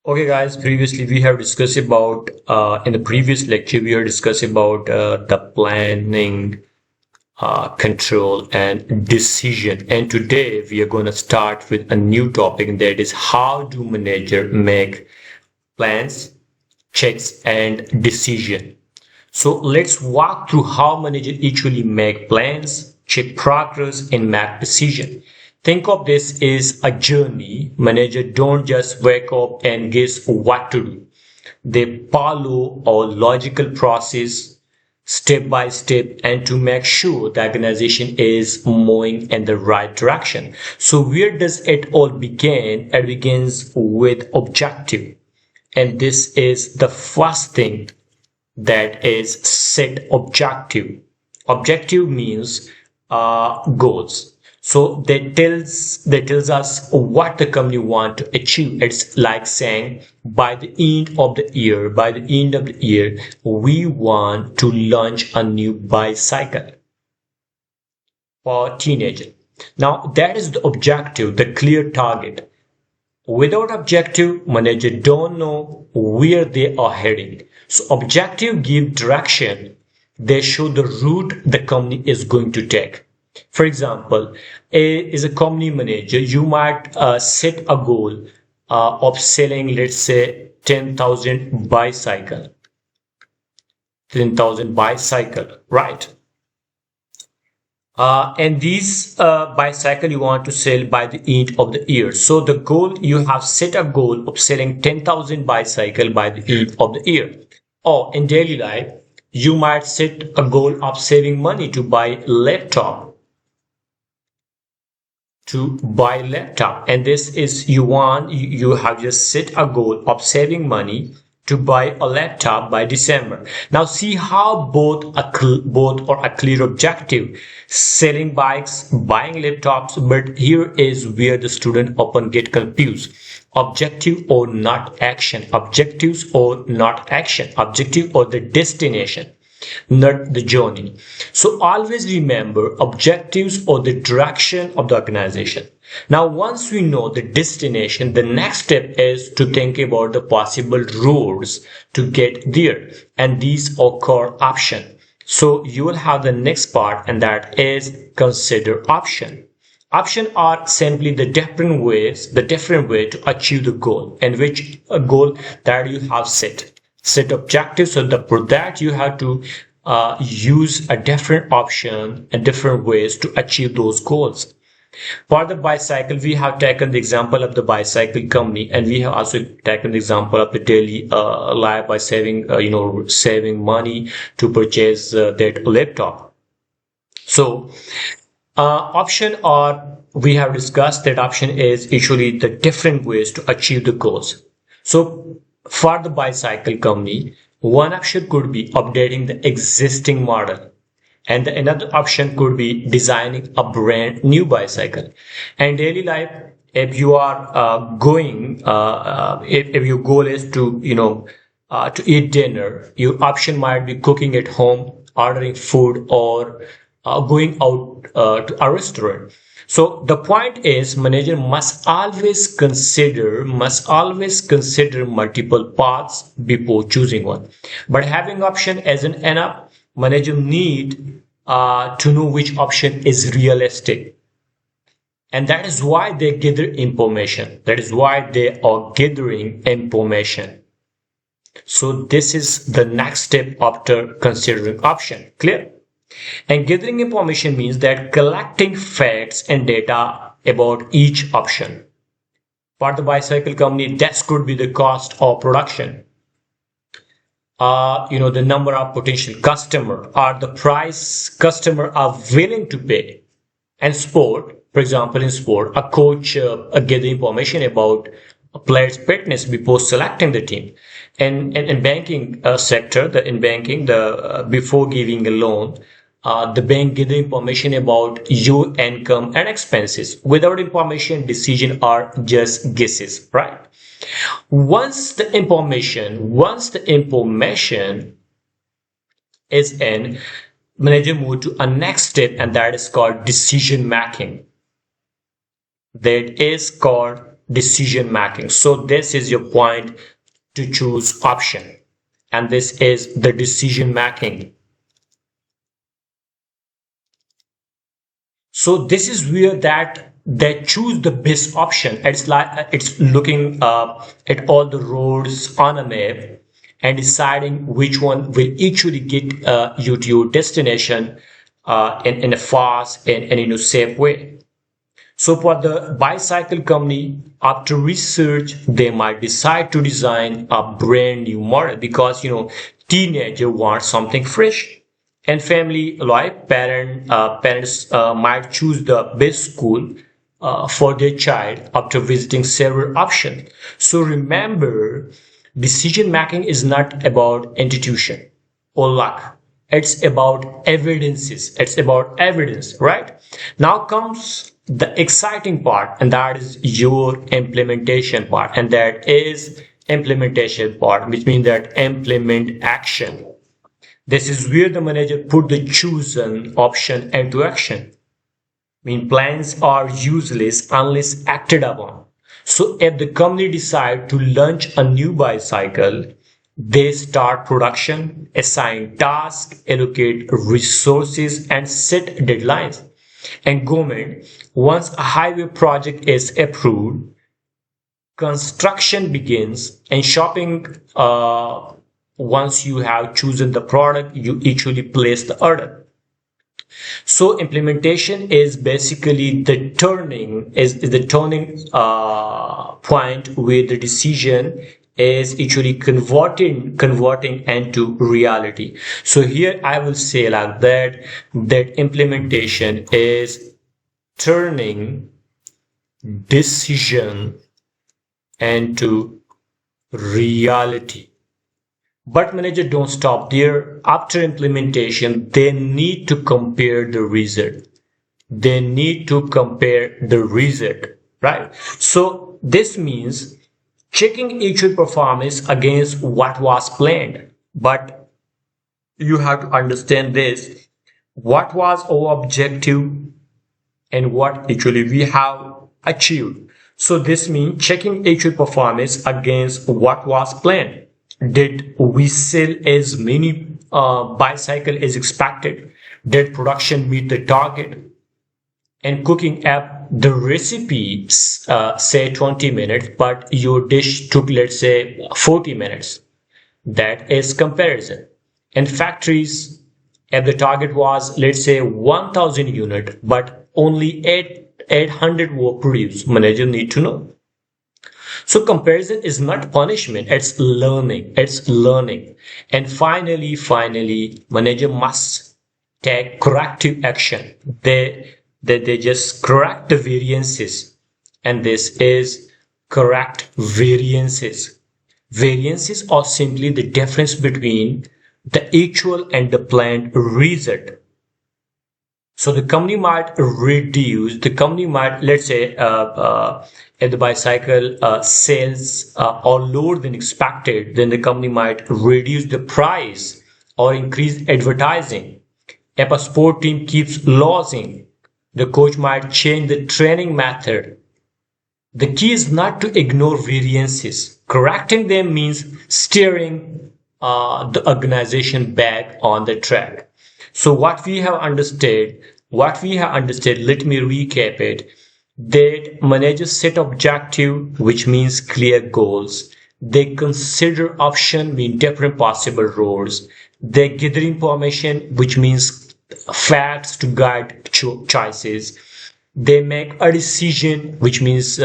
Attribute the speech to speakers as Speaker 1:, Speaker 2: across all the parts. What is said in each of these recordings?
Speaker 1: Okay, guys, previously we have discussed about, in the previous lecture, we have discussed about the planning, control, and decision. And today we are going to start with a new topic, and that is how do manager make plans, checks, and decision. So let's walk through how managers actually make plans, check progress, and make decision. Think of this as a journey. Managers don't just wake up and guess what to do. They follow a logical process step by step and to make sure the organization is moving in the right direction. So where does it all begin? It begins with objective. And this is the first thing, that is set objective. Objective means goals. So that tells us what the company want to achieve. It's like saying by the end of the year, we want to launch a new bicycle for teenager. Now that is the objective, the clear target. Without objective, managers don't know where they are heading. So objective give direction. They show the route the company is going to take. For example, as a company manager, you might set a goal of selling, let's say, 10,000 bicycle. 10,000 bicycle, right? And these bicycle you want to sell by the end of the year. So the goal, you have set a goal of selling 10,000 bicycle by the end of the year. Or in daily life, you might set a goal of saving money to buy laptop. And this is you have just set a goal of saving money to buy a laptop by December. Now see how both are a clear objective, selling bikes, buying laptops, but here is where the student often get confused. Objective or not action, objectives or not action, objective or the destination, not the journey. So always remember objectives or the direction of the organization. Now, once we know the destination, the next step is to think about the possible roads to get there. And these are called options. So you will have the next part, and that is consider option. Options are simply the different way to achieve the goal, and which a goal that you have set objectives. So for that you have to use a different option and different ways to achieve those goals. For the bicycle, we have taken the example of the bicycle company, and we have also taken the example of the daily life by saving money to purchase that laptop. So option, or we have discussed that option is usually the different ways to achieve the goals. So for the bicycle company, one option could be updating the existing model, and another option could be designing a brand new bicycle. And daily life, if you are if your goal is to to eat dinner, your option might be cooking at home, ordering food, or going out to a restaurant. So the point is, manager must always consider multiple paths before choosing one. But having option isn't enough. Manager need to know which option is realistic, and that is why they gather information. That is why they are gathering information. So this is the next step after considering option. Clear? And gathering information means that collecting facts and data about each option. For the bicycle company, that could be the cost of production, the number of potential customer, or the price customer are willing to pay. And sport, for example, in sport, a coach gather information about a player's fitness before selecting the team. And in banking sector, before giving a loan, the bank gather information about your income and expenses. Without information, decisions are just guesses, right? Once the information is in, manager move to a next step, and that is called decision making. That is called decision making. So this is your point to choose option, and this is the decision making. So this is where that they choose the best option. It's like it's looking at all the roads on a map and deciding which one will actually get you to your destination in a fast and in a safe way. So for the bicycle company, after research, they might decide to design a brand new model because, teenager wants something fresh. And family like parents might choose the best school for their child after visiting several options. So remember, decision making is not about intuition or luck. It's about evidences. It's about evidence, right? Now comes the exciting part, and that is your implementation part, and that is implementation part, which means that implement action. This is where the manager put the chosen option into action. I mean, plans are useless unless acted upon. So if the company decide to launch a new bicycle, they start production, assign tasks, allocate resources, and set deadlines. And government, once a highway project is approved, construction begins, and shopping, once you have chosen the product, you actually place the order. So implementation is basically the turning point where the decision is actually converting into reality. So here I will say like that implementation is turning decision into reality. But manager don't stop there. After implementation, they need to compare the result. They need to compare the result, right? So this means checking actual performance against what was planned. But you have to understand this. What was our objective and what actually we have achieved. So this means checking actual performance against what was planned. Did we sell as many bicycle as expected? Did production meet the target? And cooking up the recipe, say 20 minutes, but your dish took, let's say, 40 minutes. That is comparison. And factories, if the target was, let's say, 1000 unit, but only 800 were produced, manager need to know. So comparison is not punishment, it's learning. It's learning. And finally, manager must take corrective action. They just correct the variances. And this is correct variances. Variances are simply the difference between the actual and the planned result. So the company might let's say, if the bicycle sales are lower than expected, then the company might reduce the price or increase advertising. If a sport team keeps losing, the coach might change the training method. The key is not to ignore variances. Correcting them means steering the organization back on the track. So what we have understood, let me recap it, that managers set objective, which means clear goals. They consider option, mean different possible roads. They gather information, which means facts to guide choices. They make a decision, which means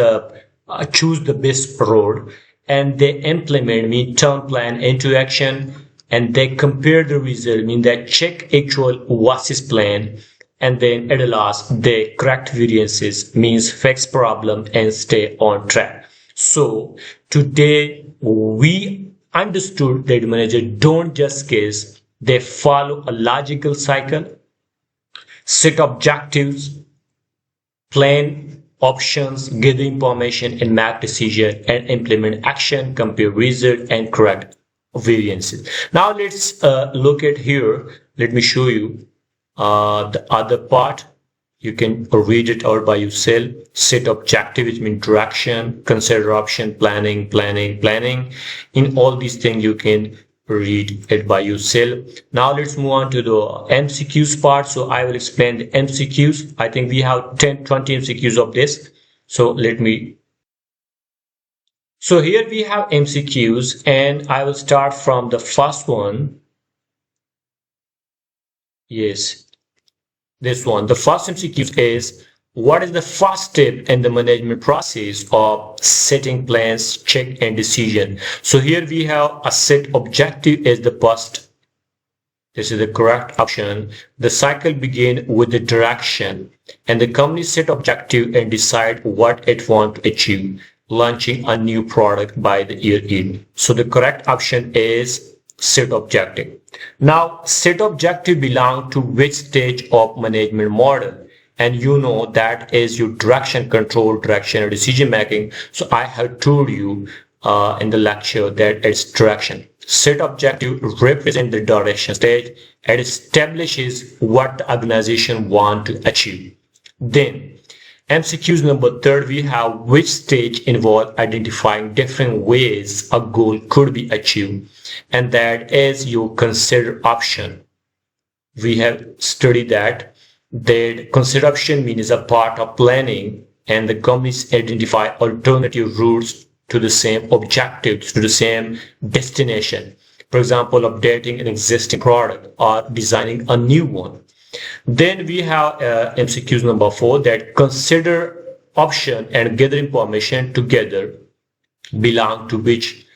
Speaker 1: choose the best road. And they implement, mean turn plan into action. And they compare the result, mean they check actual versus plan, and then at the last they correct variances, means fix problem and stay on track. So today we understood that manager don't just guess, they follow a logical cycle, set objectives, plan options, gather information and make decision, and implement action, compare result and correct variances. Now let's look at here. Let me show you the other part. You can read it out by yourself. Set objective, which means direction, consider option, planning. In all these things, you can read it by yourself. Now let's move on to the MCQs part. So I will explain the MCQs. I think we have 10-20 MCQs of this. So so here we have MCQs, and I will start from the first one. Yes, this one. The first MCQ is, what is the first step in the management process of setting plans, check, and decision? So here we have a set objective as the first. This is the correct option. The cycle begins with the direction, and the company set objective and decide what it wants to achieve, launching a new product by the year end. So the correct option is set objective. Now, set objective belong to which stage of management model? And you know that is your direction control, direction or decision making. So I have told you in the lecture that it's direction. Set objective represents the direction stage. It establishes what the organization wants to achieve. Then MCQs number 3, we have which stage involve identifying different ways a goal could be achieved, and that is your consider option. We have studied that consider option means a part of planning, and the companies identify alternative routes to the same objective, to the same destination. For example, updating an existing product or designing a new one. Then we have MCQs number 4, that consider option and gather information together belong to which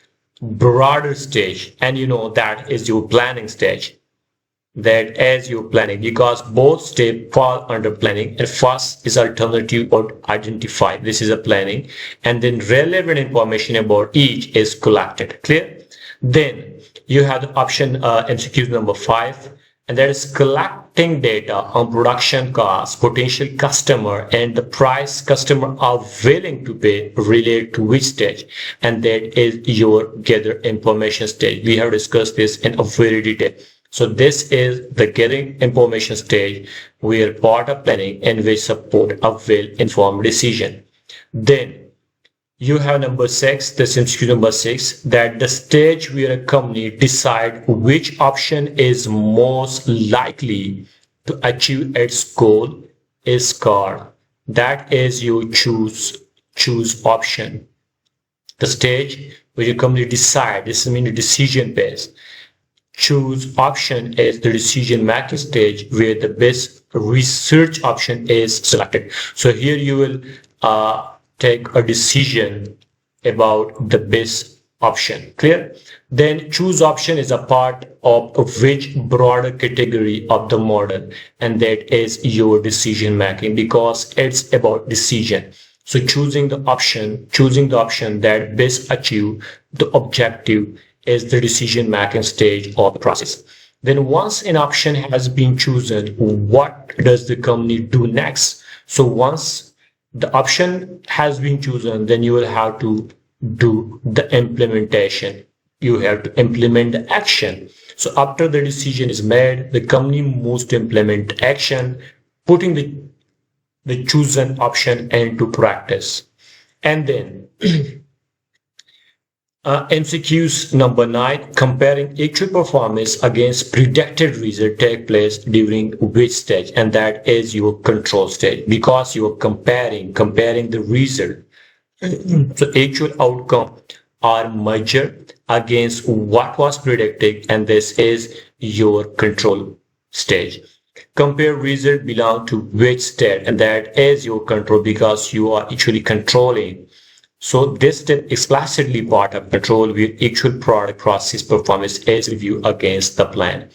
Speaker 1: broader stage, and you know that is your planning stage. That as your planning, because both steps fall under planning, and first is alternative or identify, this is a planning, and then relevant information about each is collected. Clear? Then you have the option MCQs number 5, and that is collecting data on production costs, potential customer, and the price customer are willing to pay related to which stage, and that is your gather information stage. We have discussed this in a very detail. So this is the getting information stage, where part of planning and which support a well-informed decision. Then you have number 6, this MCQ number 6, that the stage where a company decide which option is most likely to achieve its goal is called, that is you choose option. The stage where your company decide, this means decision phase. Choose option is the decision making stage, where the best research option is selected. So here you will take a decision about the best option. Clear? Then choose option is a part of which broader category of the model, and that is your decision making, because it's about decision. So choosing the option that best achieve the objective is the decision making stage of the process. Then once an option has been chosen, what does the company do next? So once the option has been chosen, then you will have to do the implementation. You have to implement the action. So after the decision is made, the company moves to implement action, putting the chosen option into practice. And then MCQs number 9, comparing actual performance against predicted result take place during which stage, and that is your control stage, because you are comparing the result. So actual outcome are measured against what was predicted, and this is your control stage. Compare result belong to which stage, and that is your control, because you are actually controlling. So this step explicitly part of control, where actual product process performance is reviewed against the plan.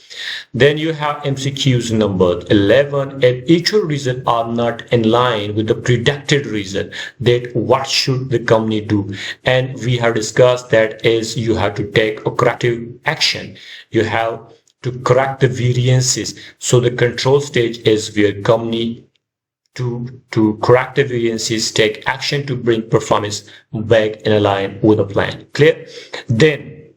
Speaker 1: Then you have MCQs number 11. If actual results are not in line with the predicted result, that what should the company do? And we have discussed that is you have to take a corrective action. You have to correct the variances. So the control stage is where company to correct the variances, take action to bring performance back in line with the plan. Clear? Then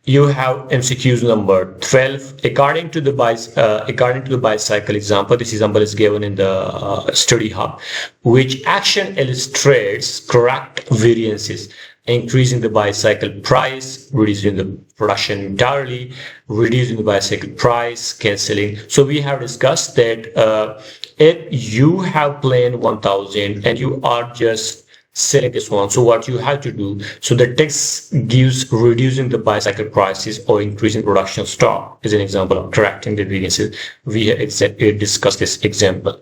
Speaker 1: You have MCQs number 12. According to the bicycle example, this example is given in the study hub. Which action illustrates correct variances? Increasing the bicycle price, reducing the production entirely, reducing the bicycle price, cancelling. So we have discussed that if you have planned 1000 and you are just select this one, so what you have to do, so the text gives reducing the bicycle prices or increasing production stock is an example of correcting the variances. We have discussed this example.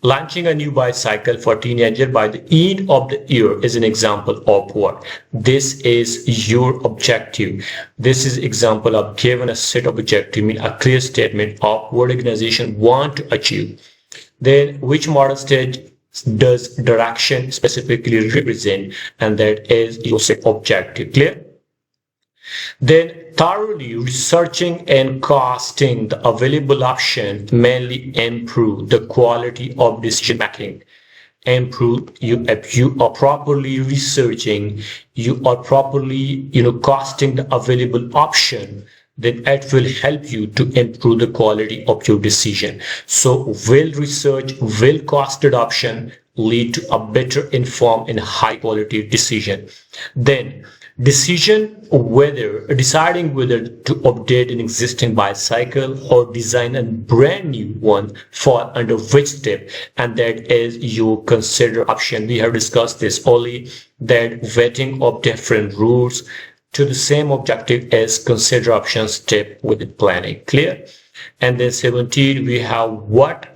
Speaker 1: Launching a new bicycle for teenager by the end of the year is an example of what? This is your objective. This is example of given a set of objective, mean a clear statement of what organization want to achieve. Then which model stage does direction specifically represent, and that is your set objective. Clear? Then thoroughly researching and costing the available option mainly improve the quality of decision making. Improve if you are properly researching, you are properly costing the available option, then it will help you to improve the quality of your decision. So well research, well costed option lead to a better informed and high quality decision. Then deciding whether to update an existing bicycle or design a brand new one fall under which step, and that is your consider option. We have discussed this only, that vetting of different routes to the same objective as consider option step with planning. Clear? And then 17, we have what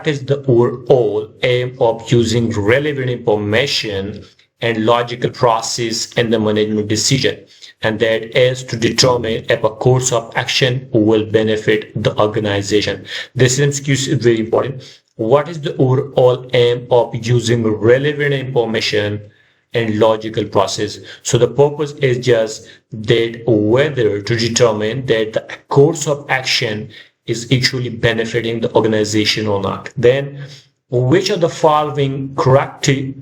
Speaker 1: is the overall aim of using relevant information and logical process in the management decision, and that is to determine if a course of action will benefit the organization. This MCQ is very important. What is the overall aim of using relevant information and logical process? So the purpose is just that whether to determine that the course of action is actually benefiting the organization or not. Then which of the following correctly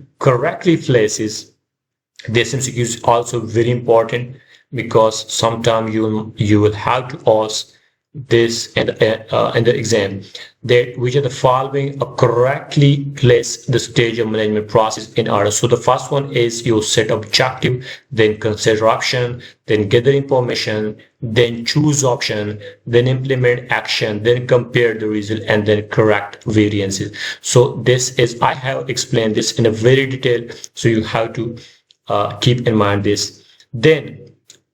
Speaker 1: places? This MCQ is also very important, because sometimes you will have to ask this in the exam, that which of the following correctly place the stage of management process in order. So the first one is your set objective, then consider option, then gather information, then choose option, then implement action, then compare the result, and then correct variances. So this is, I have explained this in a very detail, so you have to keep in mind this. Then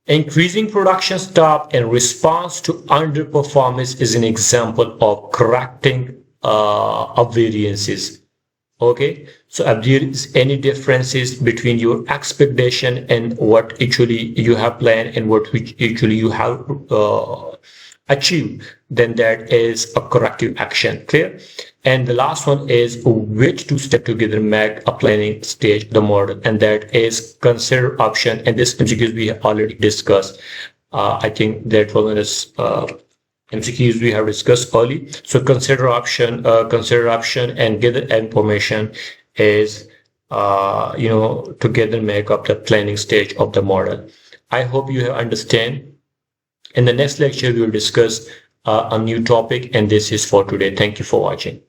Speaker 1: increasing production stock in response to underperformance is an example of correcting variances. Okay, so if there is any differences between your expectation and what actually you have planned and what actually you have achieved, then that is a corrective action. Clear? And the last one is which two steps together make a planning stage the model, and that is consider option. And this MCQs we have already discussed. I think that one is MCQs we have discussed early. So consider option and gather information is together make up the planning stage of the model. I hope you have understand. In the next lecture we will discuss a new topic, and this is for today. Thank you for watching.